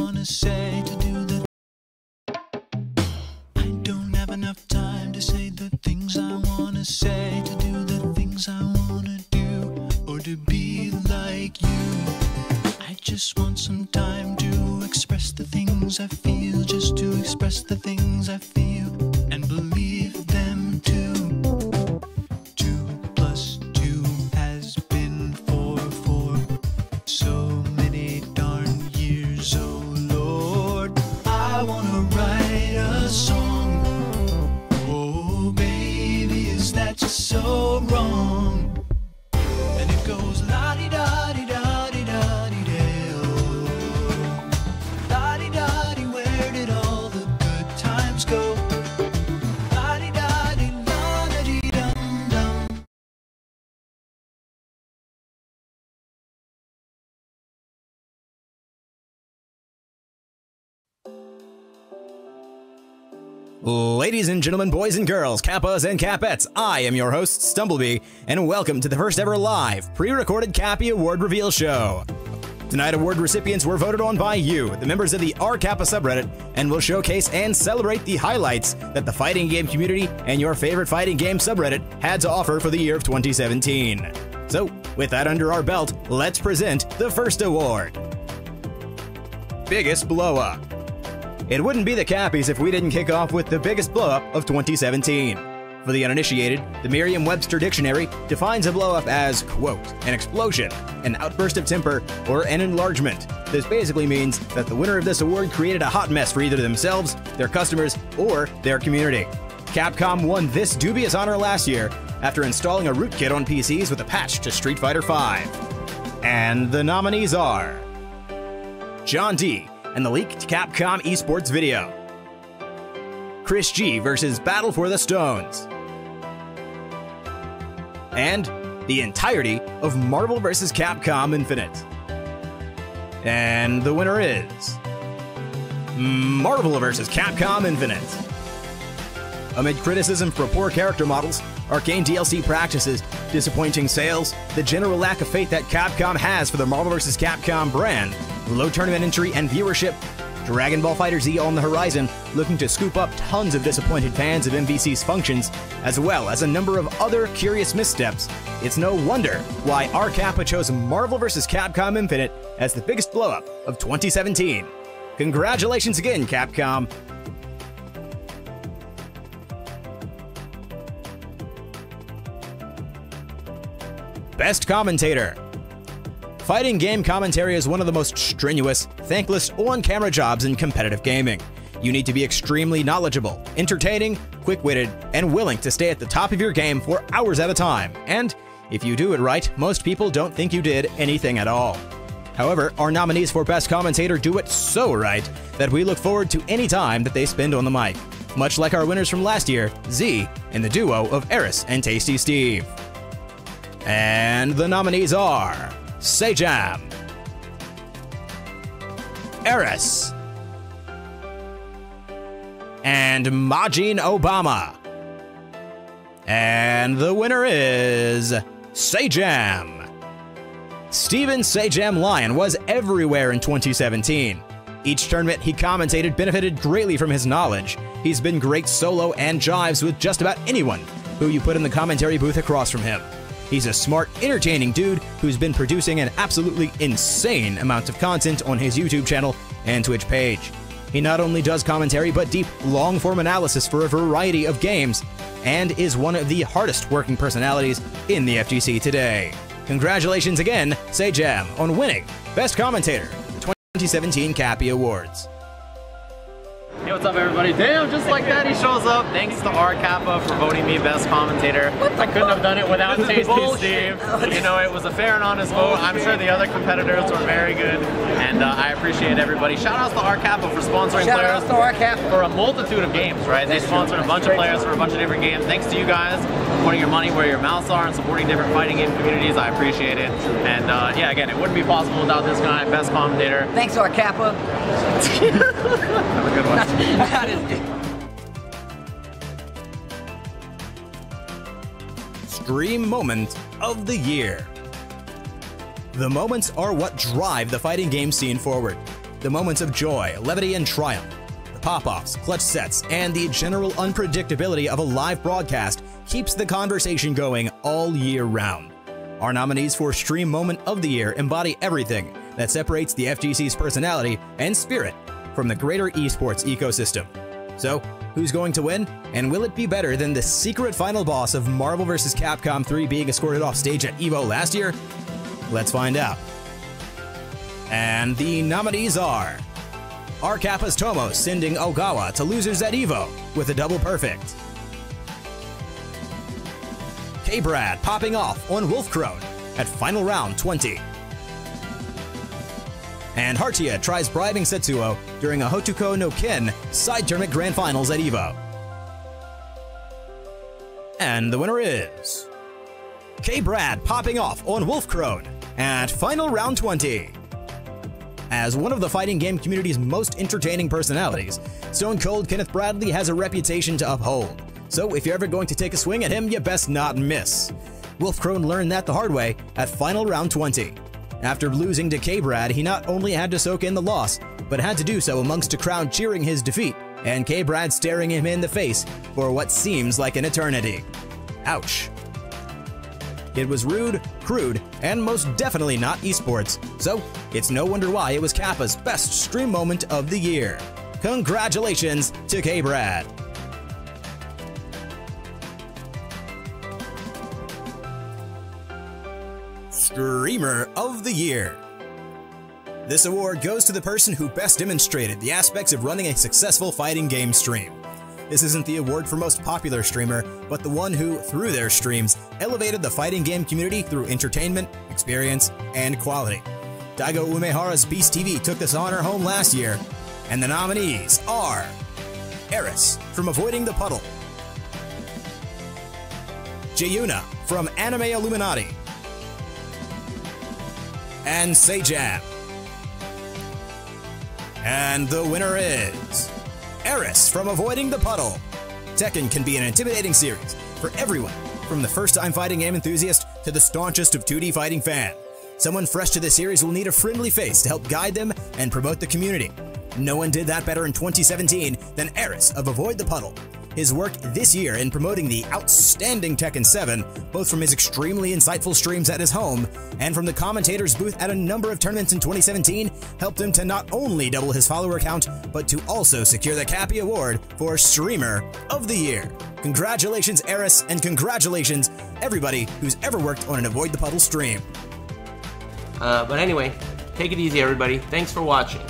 wanna say to do the I don't have enough time to say the things I wanna say, to do the things I wanna do, or to be like you. I just want some time to express the things I feel, just to express the things I feel and believe them too. 2 plus 2 has been 4 for so many darn years, oh Lord. I wanna write a song. Oh baby, is that just so wrong? And it goes la-di-da-di-da-di-da-di-da-oh. La-di-da-di, where did all the good times go? La-di-da-di-da-di-dum-dum. Ladies and gentlemen, boys and girls, Kappas and Kappettes, I am your host, Stumblebee, and welcome to the first ever live, pre-recorded Kappie Award Reveal Show. Tonight, award recipients were voted on by you, the members of the Kappa subreddit, and will showcase and celebrate the highlights that the fighting game community and your favorite fighting game subreddit had to offer for the year of 2017. So, with that under our belt, let's present the first award. Biggest Blow-Up. It wouldn't be the Kappies if we didn't kick off with the biggest blow-up of 2017. For the uninitiated, the Merriam-Webster Dictionary defines a blow-up as, quote, an explosion, an outburst of temper, or an enlargement. This basically means that the winner of this award created a hot mess for either themselves, their customers, or their community. Capcom won this dubious honor last year after installing a rootkit on PCs with a patch to Street Fighter V. And the nominees are John D. and the leaked Capcom esports video, Chris G versus Battle for the Stones, and the entirety of Marvel vs. Capcom Infinite. And the winner is Marvel vs. Capcom Infinite. Amid criticism for poor character models, arcane DLC practices, disappointing sales, the general lack of faith that Capcom has for the Marvel vs. Capcom brand, low tournament entry and viewership, Dragon Ball FighterZ on the horizon, looking to scoop up tons of disappointed fans of MVC's functions, as well as a number of other curious missteps, it's no wonder why our Kappa chose Marvel vs. Capcom Infinite as the biggest blow-up of 2017. Congratulations again, Capcom! Best Commentator. Fighting game commentary is one of the most strenuous, thankless on-camera jobs in competitive gaming. You need to be extremely knowledgeable, entertaining, quick-witted, and willing to stay at the top of your game for hours at a time. And if you do it right, most people don't think you did anything at all. However, our nominees for Best Commentator do it so right that we look forward to any time that they spend on the mic. Much like our winners from last year, Z, and the duo of Eris and Tasty Steve. And the nominees are Sejam, Eris, and Majin Obama. And the winner is Sejam. Steven Sejam Lion was everywhere in 2017. Each tournament he commentated benefited greatly from his knowledge. He's been great solo and jives with just about anyone who you put in the commentary booth across from him. He's a smart, entertaining dude who's been producing an absolutely insane amount of content on his YouTube channel and Twitch page. He not only does commentary, but deep, long-form analysis for a variety of games, and is one of the hardest working personalities in the FGC today. Congratulations again, Sejam, on winning Best Commentator at the 2017 Kappie Awards. Hey, what's up everybody? Damn, just like that he shows up. Thanks to our Kappa for voting me Best Commentator. I couldn't have done it without Tasty Steve. You know, it was a fair and honest vote. I'm sure the other competitors were very good, and I appreciate everybody. Shout outs to our Kappa for sponsoring players for a multitude of games, right? They sponsored a bunch of players for a bunch of different games. Thanks to you guys for putting your money where your mouths are and supporting different fighting game communities. I appreciate it. And yeah, again, it wouldn't be possible without this guy, Best Commentator. Thanks to our Kappa. Have a good one. Stream Moment of the Year. The moments are what drive the fighting game scene forward. The moments of joy, levity, and triumph, the pop-offs, clutch sets, and the general unpredictability of a live broadcast keeps the conversation going all year round. Our nominees for Stream Moment of the Year embody everything that separates the FGC's personality and spirit from the greater esports ecosystem. So, who's going to win? And will it be better than the secret final boss of Marvel vs. Capcom 3 being escorted off stage at EVO last year? Let's find out. And the nominees are Kappa's Tomo sending Ogawa to losers at EVO with a double perfect. K-Brad popping off on Wolfcrone at Final Round 20. And Hartia tries bribing Setsuo during a Hotuko no Ken side tournament grand finals at EVO. And the winner is K-Brad popping off on Wolfcrone at Final Round 20. As one of the fighting game community's most entertaining personalities, Stone Cold Kenneth Bradley has a reputation to uphold. So if you're ever going to take a swing at him, you best not miss. Wolfcrone learned that the hard way at Final Round 20. After losing to K-Brad, he not only had to soak in the loss, but had to do so amongst a crowd cheering his defeat, and K-Brad staring him in the face for what seems like an eternity. Ouch. It was rude, crude, and most definitely not esports, so it's no wonder why it was Kappa's best stream moment of the year. Congratulations to K-Brad. Streamer of the Year. This award goes to the person who best demonstrated the aspects of running a successful fighting game stream. This isn't the award for most popular streamer, but the one who, through their streams, elevated the fighting game community through entertainment, experience, and quality. Daigo Umehara's Beast TV took this honor home last year, and the nominees are Eris from Avoiding the Puddle, Jayuna from Anime Illuminati, and Sejam. And the winner is Eris from Avoiding the Puddle. Tekken can be an intimidating series for everyone, from the first-time fighting game enthusiast to the staunchest of 2D fighting fan. Someone fresh to the series will need a friendly face to help guide them and promote the community. No one did that better in 2017 than Eris of Avoid the Puddle. His work this year in promoting the outstanding Tekken 7, both from his extremely insightful streams at his home and from the commentator's booth at a number of tournaments in 2017, helped him to not only double his follower count, but to also secure the Kappie Award for Streamer of the Year. Congratulations, Eris, and congratulations, everybody who's ever worked on an Avoid the Puddle stream. But anyway, take it easy, everybody. Thanks for watching.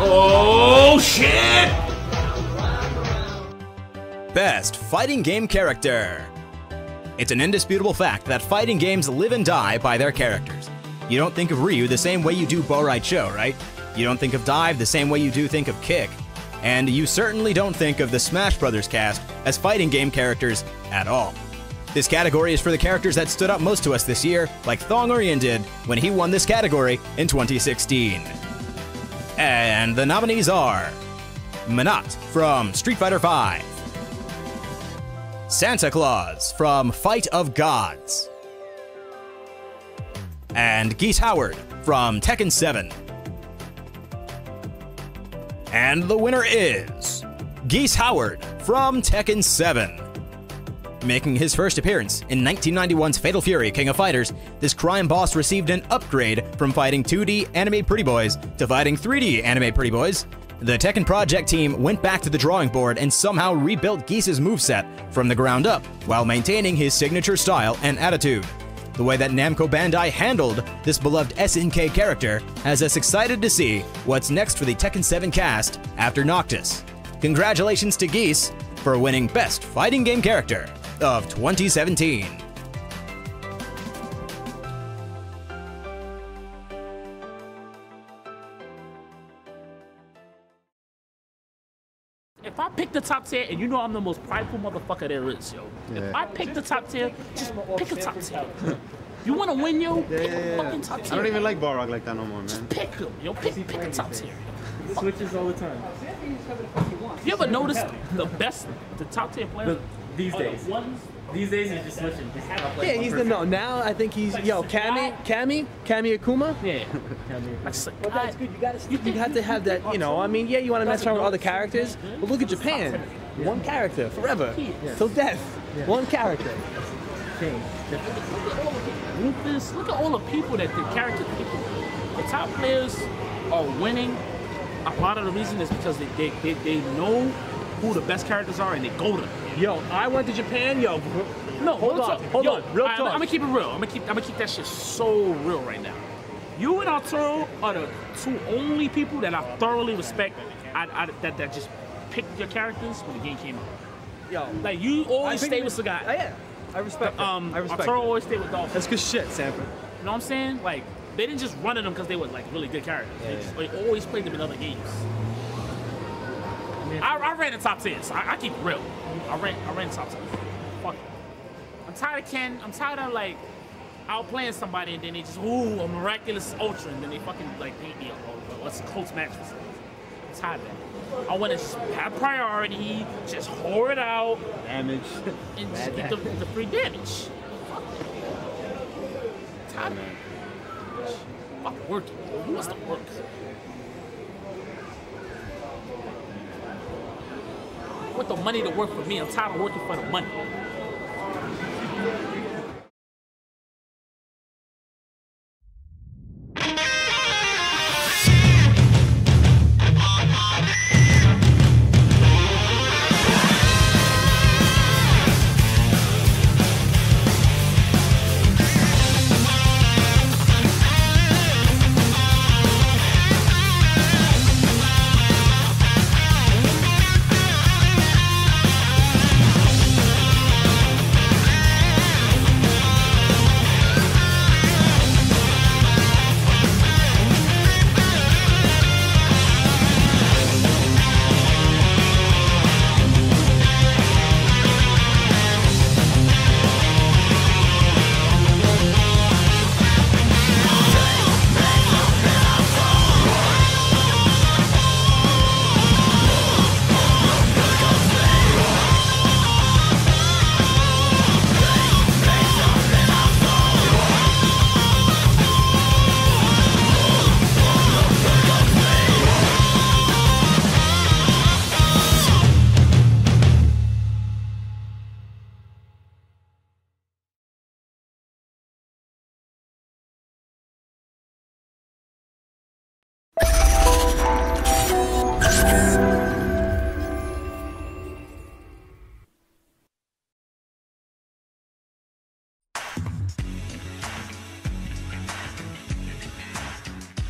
Oh, shit! Best Fighting Game Character. It's an indisputable fact that fighting games live and die by their characters. You don't think of Ryu the same way you do Bo-Rai Cho, right? You don't think of Dive the same way you do think of Kick. And you certainly don't think of the Smash Bros. Cast as fighting game characters at all. This category is for the characters that stood out most to us this year, like Thong Orion did when he won this category in 2016. And the nominees are Menat from Street Fighter V, Santa Claus from Fight of Gods, and Geese Howard from Tekken 7. And the winner is Geese Howard from Tekken 7. Making his first appearance in 1991's Fatal Fury King of Fighters, this crime boss received an upgrade from fighting 2D anime pretty boys to fighting 3D anime pretty boys. The Tekken Project team went back to the drawing board and somehow rebuilt Geese's moveset from the ground up, while maintaining his signature style and attitude. The way that Namco Bandai handled this beloved SNK character has us excited to see what's next for the Tekken 7 cast after Noctis. Congratulations to Geese for winning Best Fighting Game Character of 2017. if I pick the top tier, and you know I'm the most prideful motherfucker there is, yo. If I pick the top tier, just pick a top tier. You want to win, yo? Pick a fucking top tier. I don't even like Balrog like that no more, man. Just pick him, yo. Pick a top tier. He switches all the time. You ever notice the top tier players? These days. These days he's just switching. Yeah, he's the now I think he's Kappie Akuma. Yeah. Well, that's good. You have to have that. You know, I mean, yeah, you want to mess around with other characters, but look at Japan. One character forever till death. One character. Rufus, look at all the people that the character people. The top players are winning. A lot of the reason is because they know who the best characters are and they go to them. Yo, I went to Japan. Yo, no, hold on. Real talk. I'm gonna keep it real. I'm gonna keep that shit so real right now. You and Arturo are the two only people that I thoroughly respect. That just picked your characters when the game came out. Yo, like you always stay with Sagat. Yeah, I respect. I respect. Arturo always stayed with Dolphin. That's good shit, Sanford. You know what I'm saying? Like they didn't just run at them because they were like really good characters. They always played them in other games. I ran the top 10s. I keep it real. I ran the top 10s. Fuck it. I'm tired of Ken. I'm tired of like outplaying somebody and then they just a miraculous ultra and then they fucking like beat me up or what's a close match for something. I'm tired of that. I want to just have priority, just whore it out, damage, and just get the free damage. Fuck it. Tired of it. Fucking working. Who wants to work? I want the money to work for me. I'm tired of working for the money.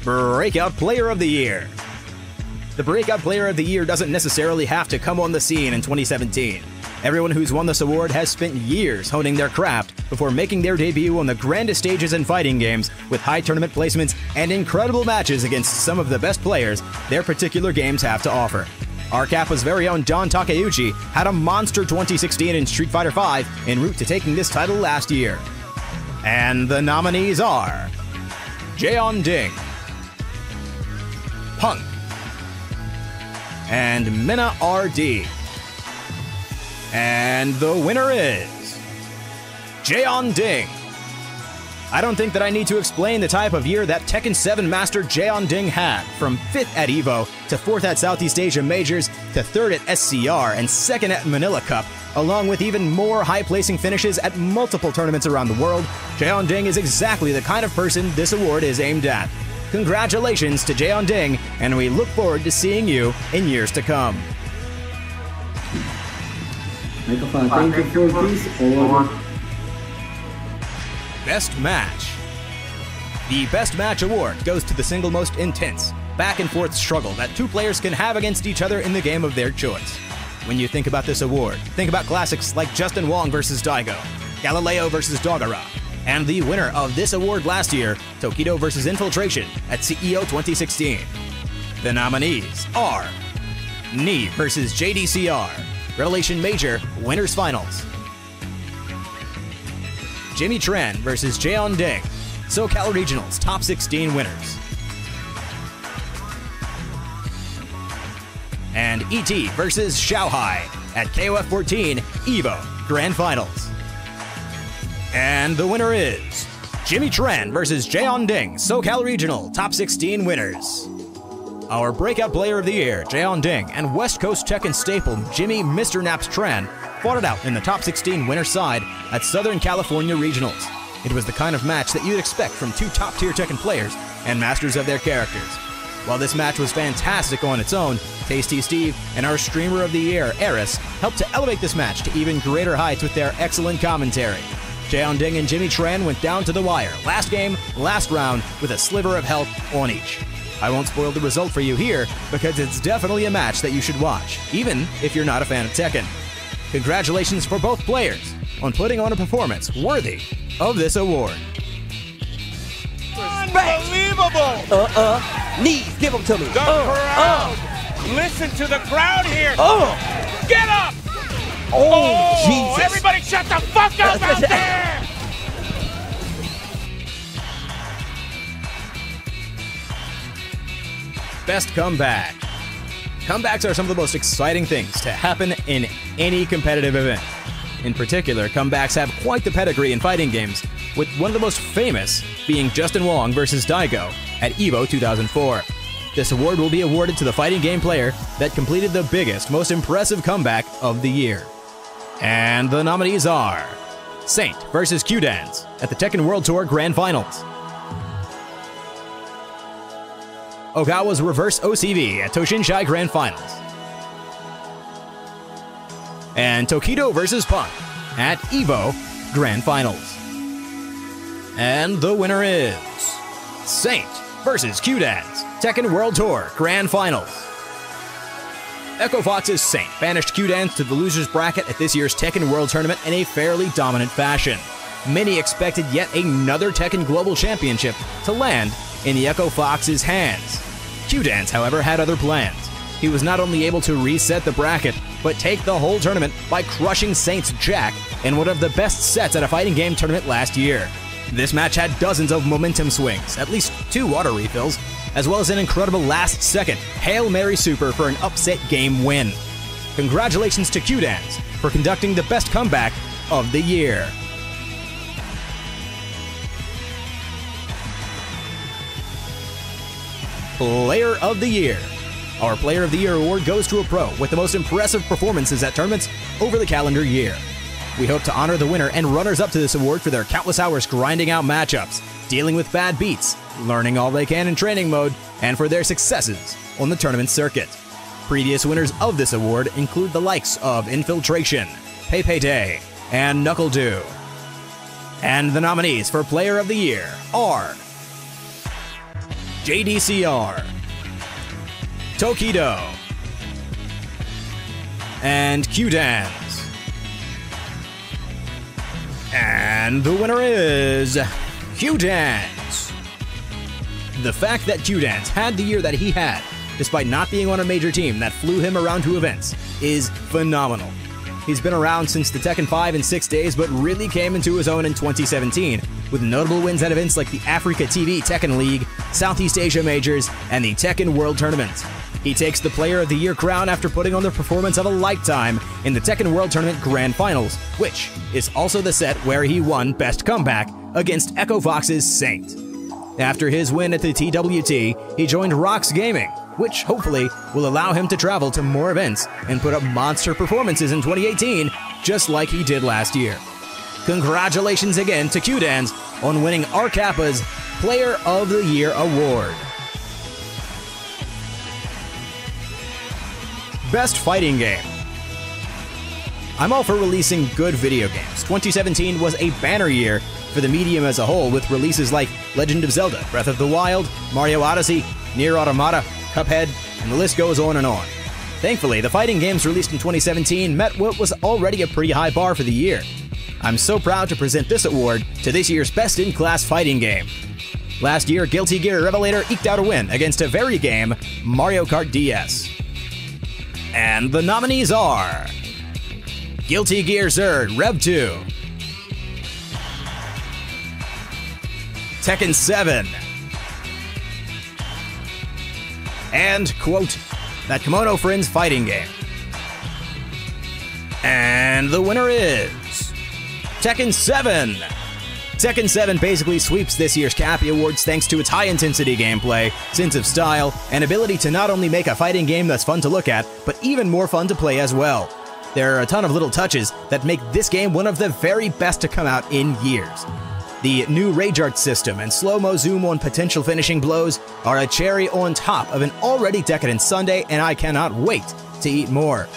Breakout Player of the Year. The Breakout Player of the Year doesn't necessarily have to come on the scene in 2017. Everyone who's won this award has spent years honing their craft before making their debut on the grandest stages in fighting games with high tournament placements and incredible matches against some of the best players their particular games have to offer. Our Kappa's very own Don Takeuchi had a monster 2016 in Street Fighter V en route to taking this title last year. And the nominees are Jaeon Ding, Punk, and Minna RD. And the winner is Jaeon Ding. I don't think that I need to explain the type of year that Tekken 7 master Jaeon Ding had, from 5th at EVO, to 4th at Southeast Asia Majors, to 3rd at SCR, and 2nd at Manila Cup, along with even more high-placing finishes at multiple tournaments around the world. Jaeon Ding is exactly the kind of person this award is aimed at. Congratulations to Jaeon Ding, and we look forward to seeing you in years to come. Microphone, thank you for this award. Best Match. The Best Match award goes to the single most intense, back-and-forth struggle that two players can have against each other in the game of their choice. When you think about this award, think about classics like Justin Wong vs. Daigo, Galileo vs. Dogara, and the winner of this award last year, Tokido vs. Infiltration at CEO 2016. The nominees are Knee versus JDCR, Revelation Major Winners Finals. Jimmy Tran versus Jaeon Ding, SoCal Regionals Top 16 winners. And ET versus Xiaohai at KOF 14 EVO Grand Finals. And the winner is Jimmy Tran versus Jaeon Ding, SoCal Regional Top 16 winners. Our breakout player of the year, Jaeon Ding, and West Coast Tekken staple Jimmy Mr. Naps Tran fought it out in the top 16 winner side at Southern California Regionals. It was the kind of match that you'd expect from two top-tier Tekken players and masters of their characters. While this match was fantastic on its own, Tasty Steve and our Streamer of the Year, Eris, helped to elevate this match to even greater heights with their excellent commentary. Jaeon Ding and Jimmy Tran went down to the wire, last game, last round, with a sliver of health on each. I won't spoil the result for you here, because it's definitely a match that you should watch, even if you're not a fan of Tekken. Congratulations for both players on putting on a performance worthy of this award. Unbelievable! Knees, give them to me. The crowd! Listen to the crowd here! Get up! Oh, Jesus! Everybody shut the fuck up out there! Best comeback. Comebacks are some of the most exciting things to happen in any competitive event. In particular, comebacks have quite the pedigree in fighting games, with one of the most famous being Justin Wong versus Daigo at EVO 2004. This award will be awarded to the fighting game player that completed the biggest, most impressive comeback of the year. And the nominees are Saint versus Q-Dance at the Tekken World Tour Grand Finals, Ogawa's Reverse OCV at Toshinsha Grand Finals, and Tokido versus Punk at EVO Grand Finals. And the winner is Saint versus Q-Dance, Tekken World Tour Grand Finals. Echo Fox's Saint banished Q-Dance to the loser's bracket at this year's Tekken World Tournament in a fairly dominant fashion. Many expected yet another Tekken Global Championship to land in the Echo Fox's hands. Q-Dance, however, had other plans. He was not only able to reset the bracket, but take the whole tournament by crushing Saint's Jack in one of the best sets at a fighting game tournament last year. This match had dozens of momentum swings, at least 2 water refills, as well as an incredible last-second Hail Mary Super for an upset game win. Congratulations to Q-Dance for conducting the best comeback of the year. Player of the Year. Our Player of the Year award goes to a pro with the most impressive performances at tournaments over the calendar year. We hope to honor the winner and runners-up to this award for their countless hours grinding out matchups, dealing with bad beats, learning all they can in training mode, and for their successes on the tournament circuit. Previous winners of this award include the likes of Infiltration, Pepe Day, and Knuckle Dew. And the nominees for Player of the Year are JDCR, Tokido, and Q-Dance. And the winner is Q-Dance. The fact that Q-Dance had the year that he had, despite not being on a major team that flew him around to events, is phenomenal. He's been around since the Tekken 5 and 6 days, but really came into his own in 2017, with notable wins at events like the Africa TV Tekken League, Southeast Asia Majors, and the Tekken World Tournament. He takes the Player of the Year crown after putting on the performance of a lifetime in the Tekken World Tournament Grand Finals, which is also the set where he won Best Comeback against Echo Fox's Saint. After his win at the TWT, he joined Rox Gaming, which hopefully will allow him to travel to more events and put up monster performances in 2018, just like he did last year. Congratulations again to Q-Dance on winning our Kappa's Player of the Year award. Best Fighting Game. I'm all for releasing good video games. 2017 was a banner year for the medium as a whole, with releases like Legend of Zelda, Breath of the Wild, Mario Odyssey, Nier Automata, Cuphead, and the list goes on and on. Thankfully, the fighting games released in 2017 met what was already a pretty high bar for the year. I'm so proud to present this award to this year's best-in-class fighting game. Last year, Guilty Gear Revelator eked out a win against a very game, Mario Kart DS. And the nominees are Guilty Gear Zerd Rev 2, Tekken 7, and, quote, that Kimono Friends fighting game. And the winner is Tekken 7. Tekken 7 basically sweeps this year's Kappie Awards thanks to its high-intensity gameplay, sense of style, and ability to not only make a fighting game that's fun to look at, but even more fun to play as well. There are a ton of little touches that make this game one of the very best to come out in years. The new Rage Art system and slow-mo zoom on potential finishing blows are a cherry on top of an already decadent sundae, and I cannot wait to eat more.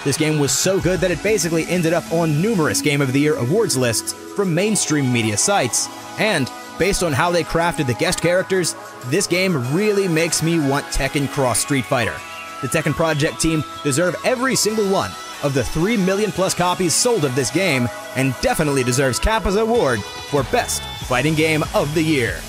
This game was so good that it basically ended up on numerous Game of the Year awards lists from mainstream media sites, and based on how they crafted the guest characters, this game really makes me want Tekken Cross Street Fighter. The Tekken Project team deserve every single one of the 3 million plus copies sold of this game, and definitely deserves Kappa's award for Best Fighting Game of the Year.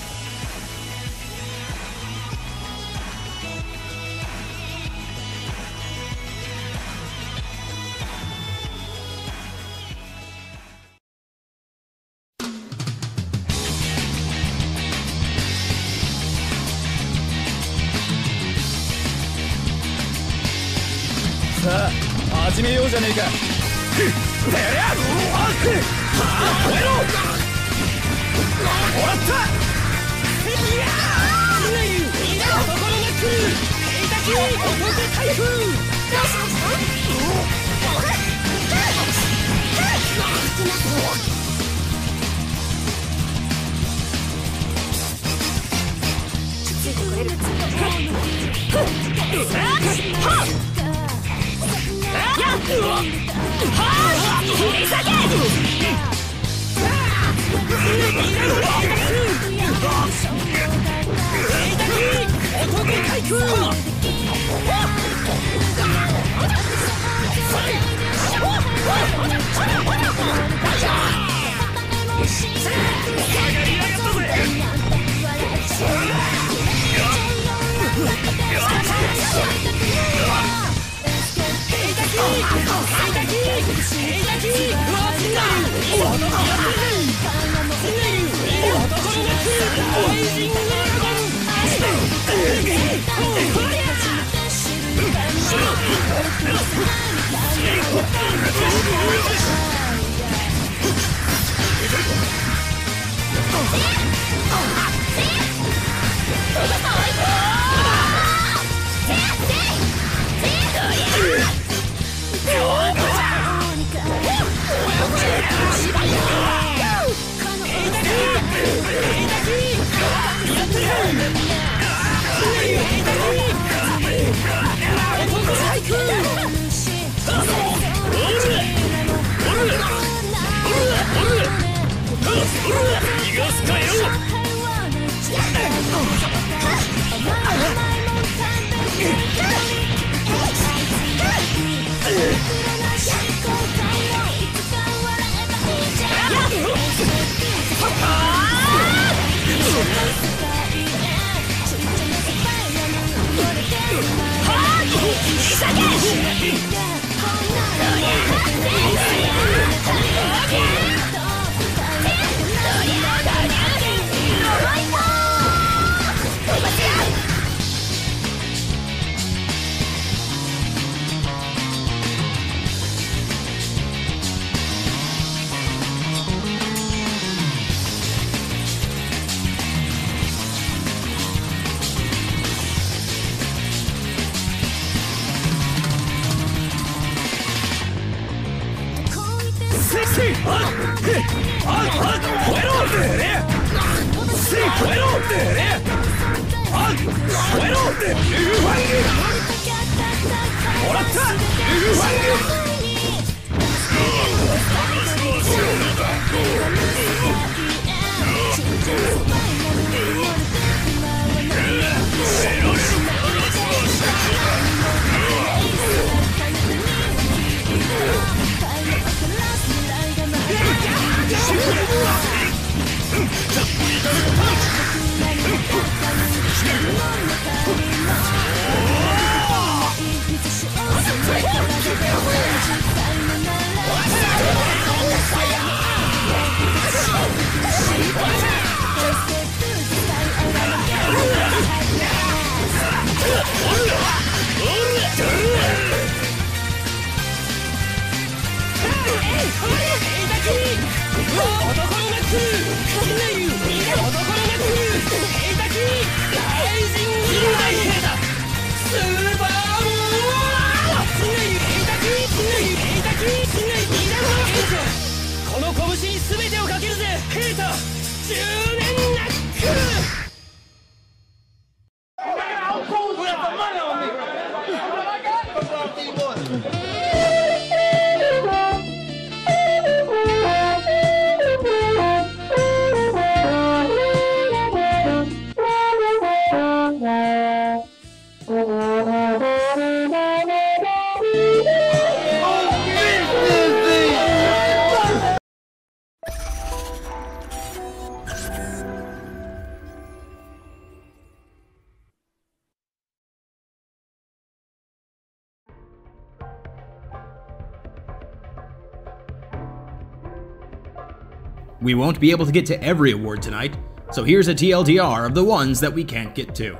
We won't be able to get to every award tonight, so here's a TLDR of the ones that we can't get to.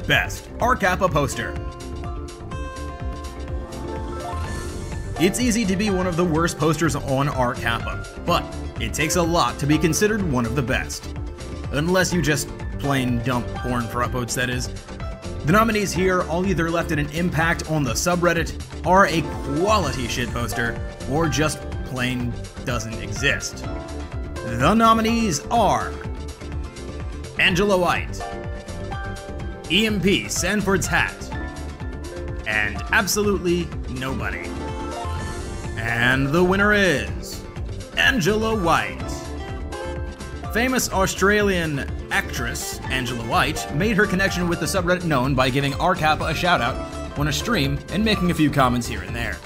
Best Kappa poster. It's easy to be one of the worst posters on Kappa, but it takes a lot to be considered one of the best. Unless you just plain dump porn for upvotes, that is. The nominees here all either left an impact on the subreddit, are a quality shitposter, or just plain doesn't exist. The nominees are Angela White, EMP Sanford's Hat, and absolutely nobody. And the winner is Angela White. Famous Australian actress Angela White made her connection with the subreddit known by giving Kappa a shout out on a stream and making a few comments here and there.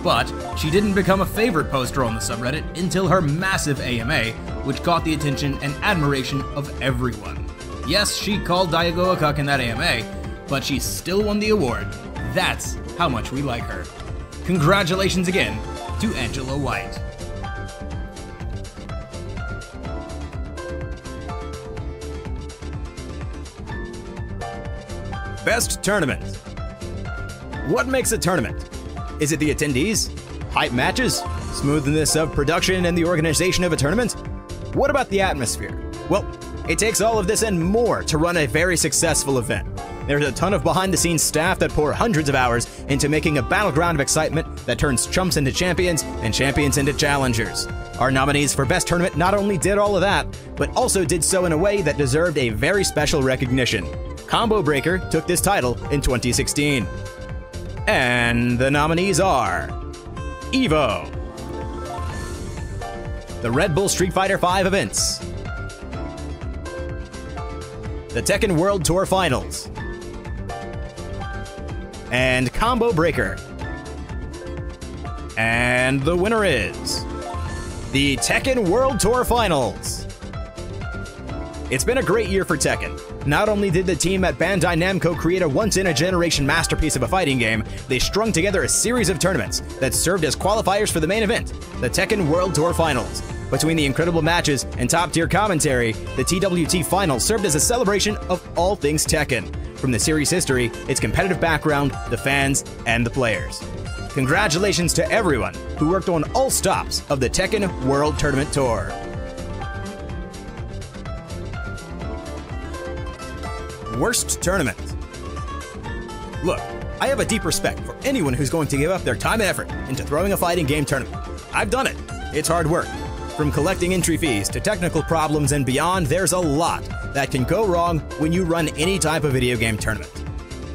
But she didn't become a favorite poster on the subreddit until her massive AMA, which caught the attention and admiration of everyone. Yes, she called Diego a cuck in that AMA, but she still won the award. That's how much we like her. Congratulations again to Angela White. Best Tournament. What makes a tournament? Is it the attendees? Hype matches? Smoothness of production and the organization of a tournament? What about the atmosphere? Well, it takes all of this and more to run a very successful event. There's a ton of behind-the-scenes staff that pour hundreds of hours into making a battleground of excitement that turns chumps into champions and champions into challengers. Our nominees for Best Tournament not only did all of that, but also did so in a way that deserved a very special recognition. Combo Breaker took this title in 2016. And the nominees are EVO, the Red Bull Street Fighter V events, the Tekken World Tour Finals, and Combo Breaker. And the winner is the Tekken World Tour Finals. It's been a great year for Tekken. Not only did the team at Bandai Namco create a once-in-a-generation masterpiece of a fighting game, they strung together a series of tournaments that served as qualifiers for the main event, the Tekken World Tour Finals. Between the incredible matches and top-tier commentary, the TWT Finals served as a celebration of all things Tekken, from the series' history, its competitive background, the fans, and the players. Congratulations to everyone who worked on all stops of the Tekken World Tournament Tour. Worst Tournament. Look, I have a deep respect for anyone who's going to give up their time and effort into throwing a fighting game tournament. I've done it. It's hard work. From collecting entry fees to technical problems and beyond, there's a lot that can go wrong when you run any type of video game tournament.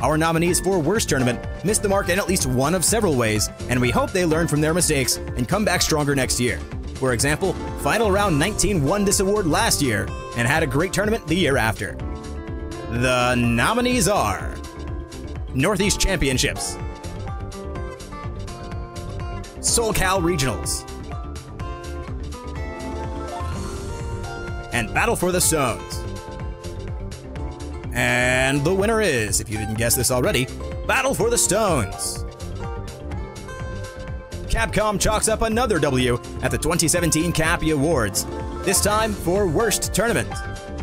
Our nominees for Worst Tournament missed the mark in at least one of several ways, and we hope they learn from their mistakes and come back stronger next year. For example, Final Round 19 won this award last year and had a great tournament the year after. The nominees are Northeast Championships, SoulCal Regionals, and Battle for the Stones. And the winner is, if you didn't guess this already, Battle for the Stones. Capcom chalks up another W at the 2017 Kappie Awards, this time for Worst Tournament.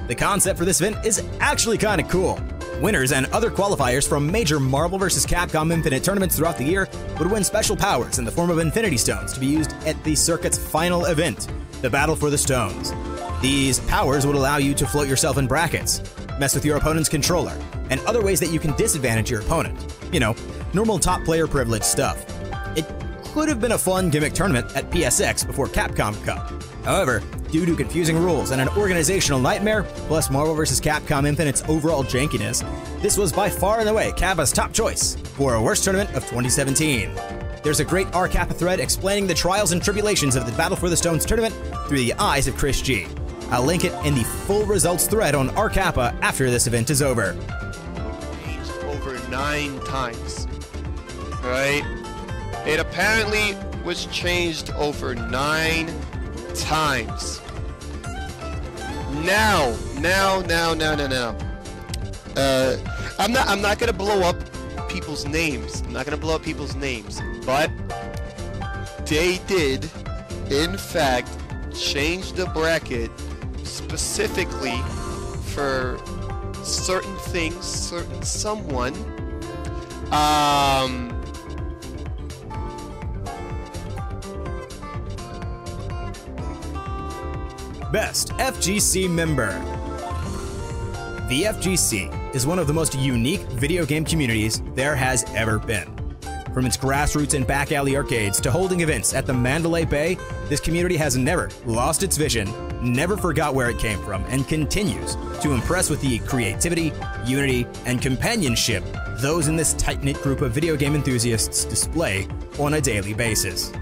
The concept for this event is actually kind of cool. Winners and other qualifiers from major Marvel vs. Capcom Infinite tournaments throughout the year would win special powers in the form of Infinity Stones to be used at the circuit's final event, the Battle for the Stones. These powers would allow you to float yourself in brackets, mess with your opponent's controller, and other ways that you can disadvantage your opponent. You know, normal top player privilege stuff. It could have been a fun gimmick tournament at PSX before Capcom Cup. However, due to confusing rules and an organizational nightmare, plus Marvel vs. Capcom Infinite's overall jankiness, this was by far and away Kappa's top choice for a Worst Tournament of 2017. There's a great Kappa thread explaining the trials and tribulations of the Battle for the Stones tournament through the eyes of Chris G. I'll link it in the full results thread on Kappa after this event is over. Changed over 9 times, right? It apparently was changed over 9 times. Now. I'm not gonna blow up people's names. But they did, in fact, change the bracket specifically for certain things, certain someone. Best FGC Member. The FGC is one of the most unique video game communities there has ever been. From its grassroots and back alley arcades to holding events at the Mandalay Bay, this community has never lost its vision, never forgot where it came from, and continues to impress with the creativity, unity, and companionship those in this tight-knit group of video game enthusiasts display on a daily basis.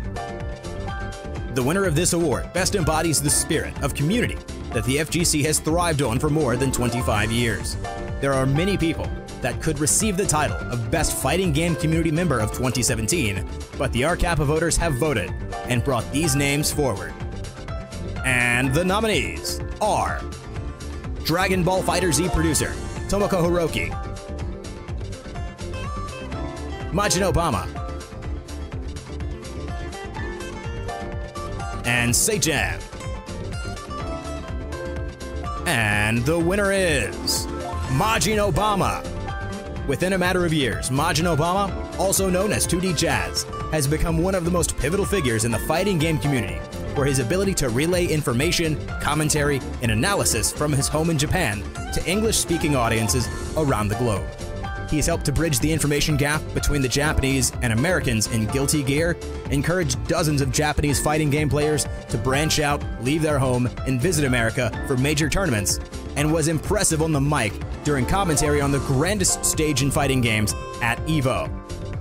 The winner of this award best embodies the spirit of community that the FGC has thrived on for more than 25 years. There are many people that could receive the title of Best Fighting Game Community Member of 2017, but the Kappa voters have voted and brought these names forward. And the nominees are Dragon Ball FighterZ producer Tomoko Hiroki, Majin Obama, and Sejam. And the winner is Majin Obama. Within a matter of years, Majin Obama, also known as 2D Jazz, has become one of the most pivotal figures in the fighting game community for his ability to relay information, commentary, and analysis from his home in Japan to English-speaking audiences around the globe. He's helped to bridge the information gap between the Japanese and Americans in Guilty Gear, encouraged dozens of Japanese fighting game players to branch out, leave their home, and visit America for major tournaments, and was impressive on the mic during commentary on the grandest stage in fighting games at EVO.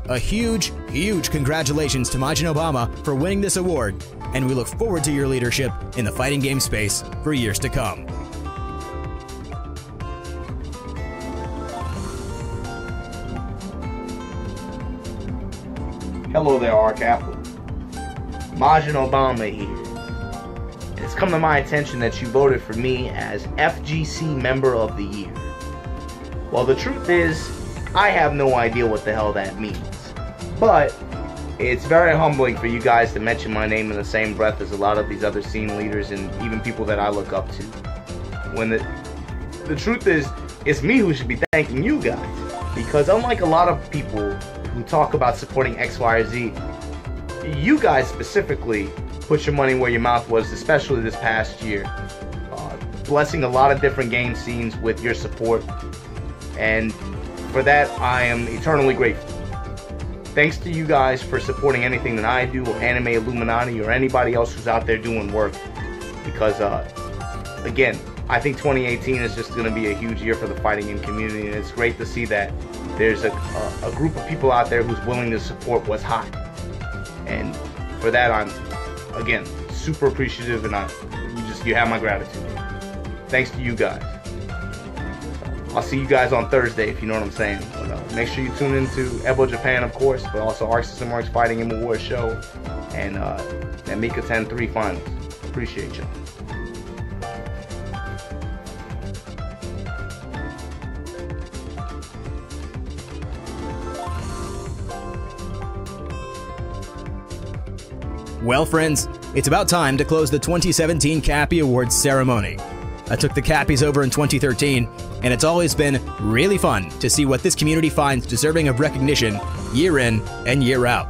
A huge, huge congratulations to Majin Obama for winning this award, and we look forward to your leadership in the fighting game space for years to come. Hello there, Kappa. Majin Obama here. It's come to my attention that you voted for me as FGC Member of the Year. Well, the truth is, I have no idea what the hell that means. But it's very humbling for you guys to mention my name in the same breath as a lot of these other scene leaders and even people that I look up to. When the truth is, it's me who should be thanking you guys. Because unlike a lot of people who talk about supporting X, Y, or Z, you guys specifically put your money where your mouth was, especially this past year. Blessing a lot of different game scenes with your support. And for that, I am eternally grateful. Thanks to you guys for supporting anything that I do, or Anime Illuminati, or anybody else who's out there doing work because again, I think 2018 is just going to be a huge year for the fighting game community, and it's great to see that there's a group of people out there who's willing to support what's hot. And for that, I'm, again, super appreciative, and you have my gratitude. Thanks to you guys. I'll see you guys on Thursday, if you know what I'm saying. But, make sure you tune into Ebo Japan, of course, but also Arc System Works Fighting Game Awards show and Mika 10-3 finals. Appreciate y'all. Well, friends, it's about time to close the 2017 Kappie Awards ceremony. I took the Kappies over in 2013, and it's always been really fun to see what this community finds deserving of recognition year in and year out.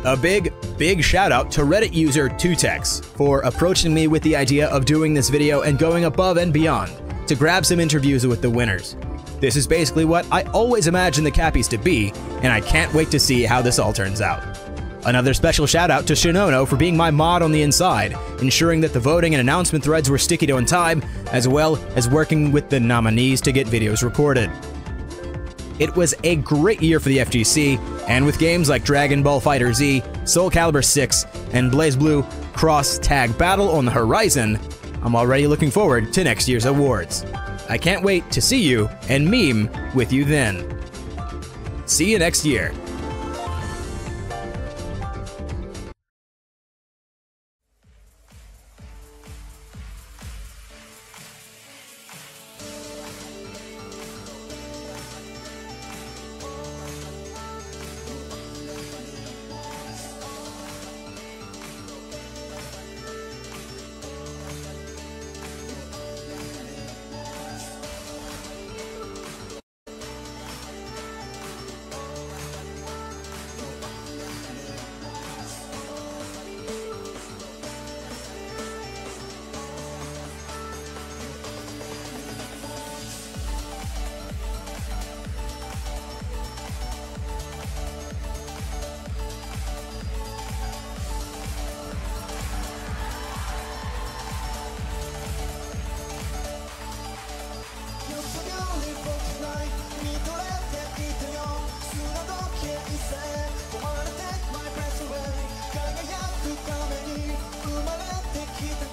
A big shout out to Reddit user 2tex for approaching me with the idea of doing this video and going above and beyond to grab some interviews with the winners. This is basically what I always imagined the Kappies to be, and I can't wait to see how this all turns out. Another special shout out to Shinono for being my mod on the inside, ensuring that the voting and announcement threads were sticky on time, as well as working with the nominees to get videos recorded. It was a great year for the FGC, and with games like Dragon Ball FighterZ, Soul Calibur 6, and BlazBlue Cross Tag Battle on the horizon, I'm already looking forward to next year's awards. I can't wait to see you and meme with you then. See you next year. Keep